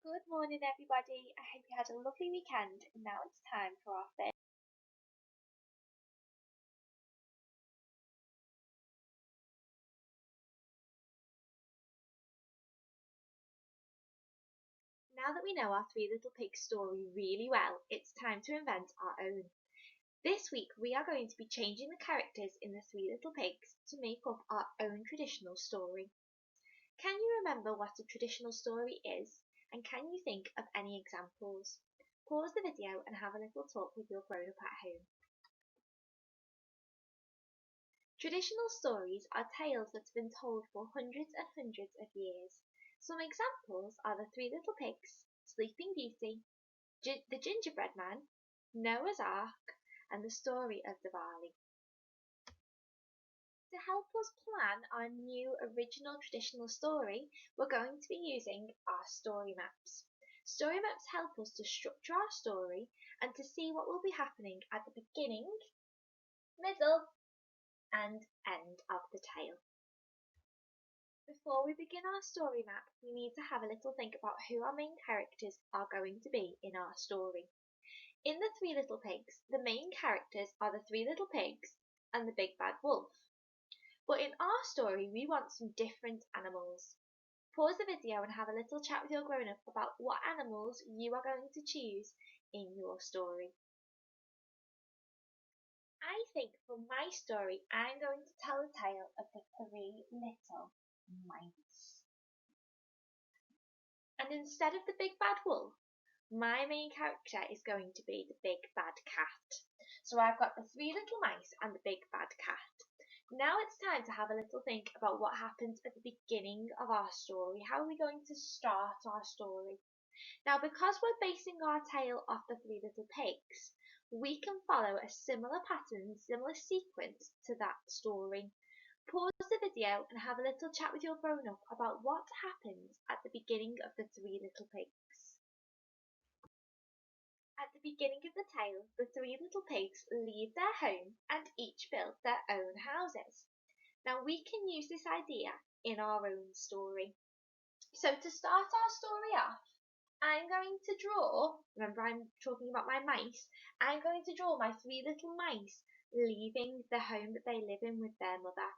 Good morning, everybody. I hope you had a lovely weekend. Now it's time for our first. Now that we know our Three Little Pigs story really well, it's time to invent our own. This week we are going to be changing the characters in the Three Little Pigs to make up our own traditional story. Can you remember what a traditional story is? And can you think of any examples? Pause the video and have a little talk with your grown-up at home. Traditional stories are tales that have been told for hundreds and hundreds of years. Some examples are The Three Little Pigs, Sleeping Beauty, The Gingerbread Man, Noah's Ark, and The Story of Diwali. To help us plan our new original traditional story, we're going to be using our story maps. Story maps help us to structure our story and to see what will be happening at the beginning, middle, and end of the tale. Before we begin our story map, we need to have a little think about who our main characters are going to be in our story. In The Three Little Pigs, the main characters are the Three Little Pigs and the Big Bad Wolf. But in our story, we want some different animals. Pause the video and have a little chat with your grown-up about what animals you are going to choose in your story. I think for my story, I'm going to tell the tale of the Three Little Mice. And instead of the Big Bad Wolf, my main character is going to be the Big Bad Cat. So I've got the Three Little Mice and the Big Bad Cat. Now it's time to have a little think about what happens at the beginning of our story. How are we going to start our story? Now, because we're basing our tale off the Three Little Pigs, we can follow a similar pattern, similar sequence to that story. Pause the video and have a little chat with your grown-up about what happens at the beginning of the Three Little Pigs. At the beginning of the tale, the Three Little Pigs leave their home and each build their own houses. Now we can use this idea in our own story. So to start our story off, I'm going to draw, remember I'm talking about my mice, I'm going to draw my three little mice leaving the home that they live in with their mother.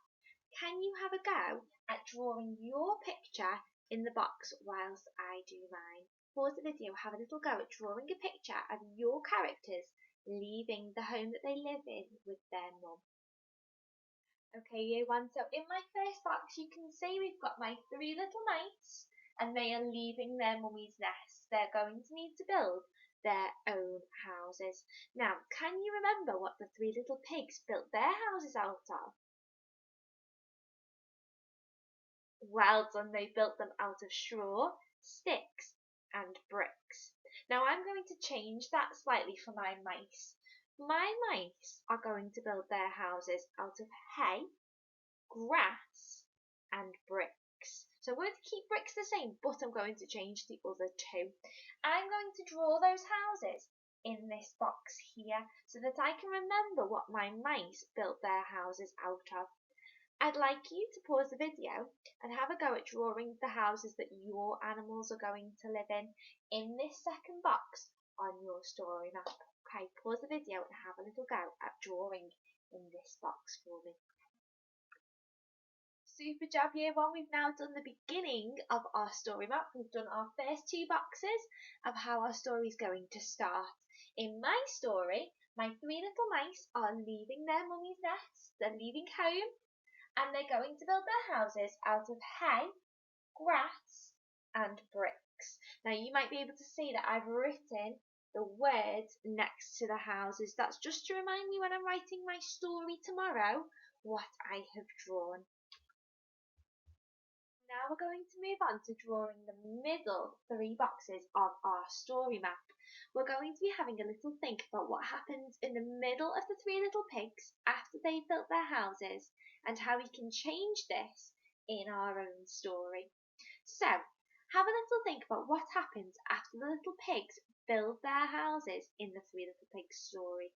Can you have a go at drawing your picture in the box whilst I do mine? Pause the video, have a little go at drawing a picture of your characters leaving the home that they live in with their mum. Okay, year one, so in my first box you can see we've got my three little mice and they are leaving their mummy's nest. They're going to need to build their own houses. Now, can you remember what the Three Little Pigs built their houses out of? Well done, they built them out of straw, sticks and bricks. Now I'm going to change that slightly for my mice. My mice are going to build their houses out of hay, grass and bricks. So I'm going to keep bricks the same, but I'm going to change the other two. I'm going to draw those houses in this box here so that I can remember what my mice built their houses out of. I'd like you to pause the video and have a go at drawing the houses that your animals are going to live in this second box on your story map. Okay, pause the video and have a little go at drawing in this box for me. Super job, year one. We've now done the beginning of our story map. We've done our first two boxes of how our story is going to start. In my story, my three little mice are leaving their mummy's nest. They're leaving home and they're going to build their houses out of hay, grass and bricks. Now you might be able to see that I've written the words next to the houses. That's just to remind me when I'm writing my story tomorrow what I have drawn. Now we're going to move on to drawing the middle three boxes of our story map. We're going to be having a little think about what happens in the middle of the Three Little Pigs after they've built their houses and how we can change this in our own story. So, have a little think about what happens after the little pigs build their houses in the Three Little Pigs story.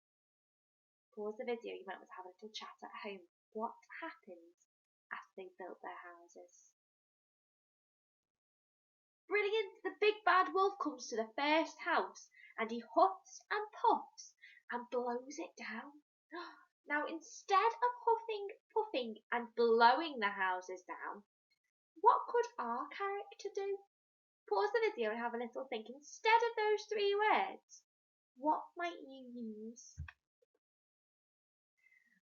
Pause the video, you might want to have a little chat at home. What happens after they've built their houses? Brilliant! The big bad wolf comes to the first house and he huffs and puffs and blows it down. Now, instead of huffing, puffing, and blowing the houses down, what could our character do? Pause the video and have a little think. Instead of those three words, what might you use?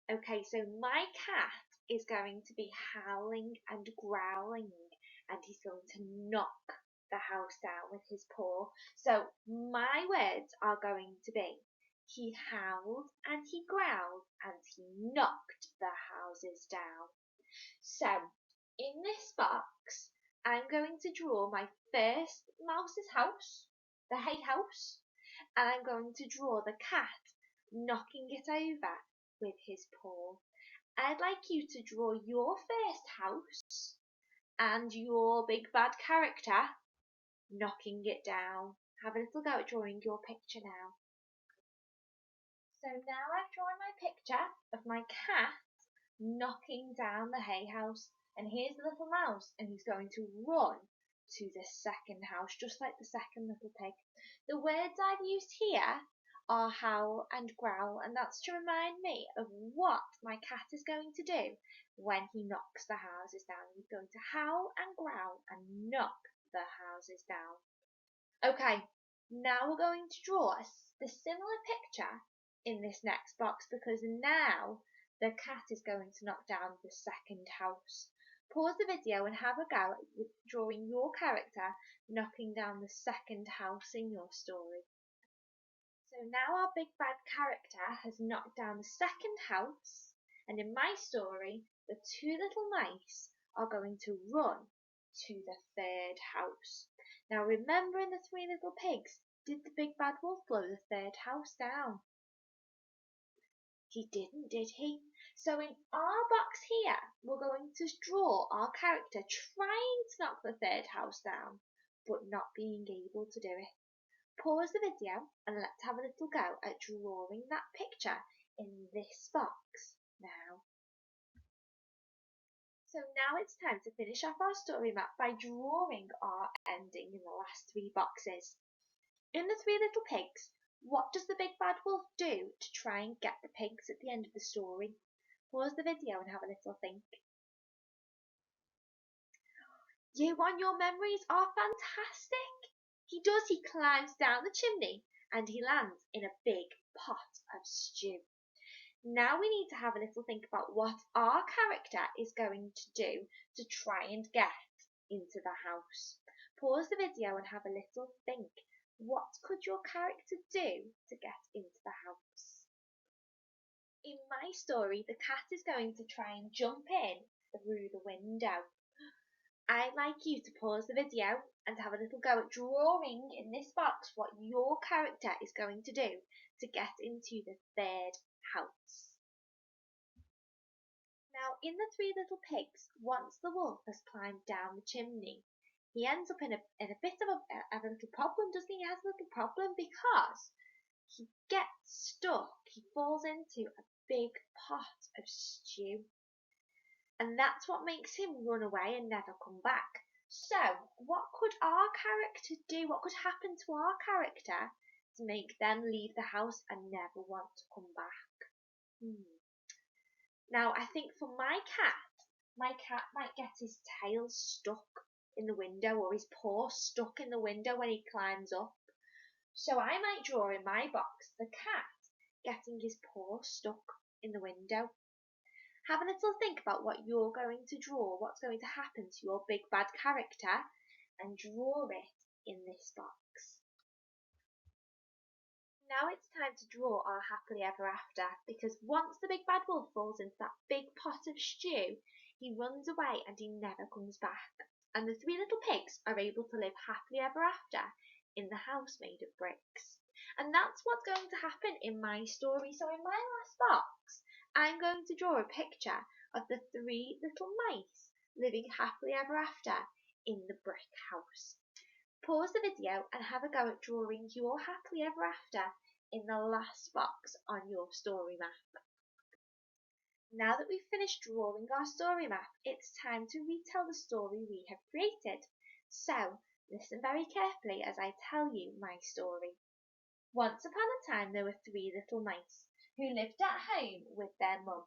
Okay, so my cat is going to be howling and growling, and he's going to knock the house down with his paw. So my words are going to be, he howled and he growled and he knocked the houses down. So in this box, I'm going to draw my first mouse's house, the hay house, and I'm going to draw the cat knocking it over with his paw. I'd like you to draw your first house and your big bad character knocking it down. Have a little go at drawing your picture now. So now I've drawn my picture of my cat knocking down the hay house, and here's the little mouse, and he's going to run to the second house, just like the second little pig. The words I've used here are howl and growl, and that's to remind me of what my cat is going to do when he knocks the houses down. He's going to howl and growl and knock the houses down. Okay, now we're going to draw the similar picture in this next box, because now the cat is going to knock down the second house. Pause the video and have a go at drawing your character knocking down the second house in your story. So now our big bad character has knocked down the second house, and in my story, the two little mice are going to run to the third house. Now remember, in the three little pigs, did the big bad wolf blow the third house down? He didn't, did he? So in our box here, we're going to draw our character trying to knock the third house down, but not being able to do it. Pause the video and let's have a little go at drawing that picture in this box now. So now it's time to finish off our story map by drawing our ending in the last three boxes. In the three little pigs, what does the big bad wolf do to try and get the pigs at the end of the story? Pause the video and have a little think. You and your memories are fantastic. He climbs down the chimney and he lands in a big pot of stew. Now we need to have a little think about what our character is going to do to try and get into the house. Pause the video and have a little think. What could your character do to get into the house? In my story, the cat is going to try and jump in through the window. I'd like you to pause the video and have a little go at drawing in this box what your character is going to do to get into the third house. Now, in the three little pigs, once the wolf has climbed down the chimney, he ends up in a bit of a little problem, doesn't he? He has a little problem because he gets stuck. He falls into a big pot of stew. And that's what makes him run away and never come back. So, what could our character do? What could happen to our character to make them leave the house and never want to come back? Now, I think for my cat might get his tail stuck in the window or his paw stuck in the window when he climbs up. So I might draw in my box the cat getting his paw stuck in the window. Have a little think about what you're going to draw, what's going to happen to your big bad character, and draw it in this box. Now it's time to draw our happily ever after, because once the big bad wolf falls into that big pot of stew, he runs away and he never comes back. And the three little pigs are able to live happily ever after in the house made of bricks. And that's what's going to happen in my story. So in my last box, I'm going to draw a picture of the three little mice living happily ever after in the brick house. Pause the video and have a go at drawing your happily ever after in the last box on your story map. Now that we've finished drawing our story map, it's time to retell the story we have created. So Listen very carefully as I tell you my story. Once upon a time there were three little mice who lived at home with their mum.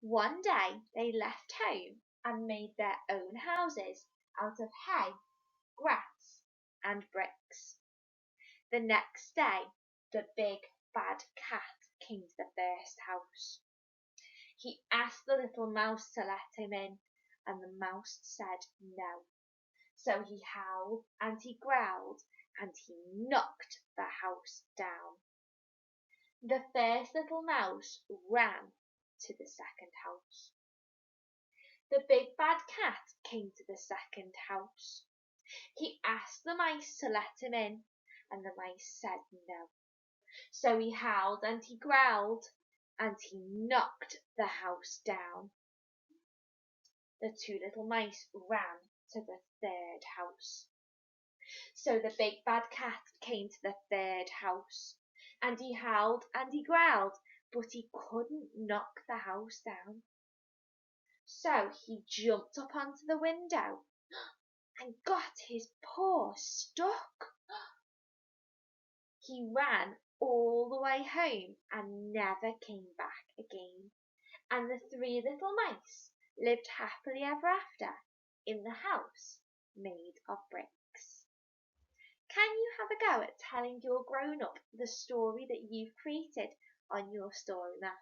One day they left home and made their own houses out of hay, grass, and bricks. The next day the big bad cat came to the first house. He asked the little mouse to let him in, and the mouse said no. So he howled and he growled and he knocked the house down. The first little mouse ran to the second house. The big bad cat came to the second house. He asked the mice to let him in, and the mice said no. So he howled and he growled and he knocked the house down. The two little mice ran to the third house. So the big bad cat came to the third house, and he howled and he growled, but he couldn't knock the house down. So he jumped up onto the window and got his paw stuck. He ran all the way home and never came back again. And the three little mice lived happily ever after in the house made of bricks. Can you have a go at telling your grown-up the story that you've created on your story map?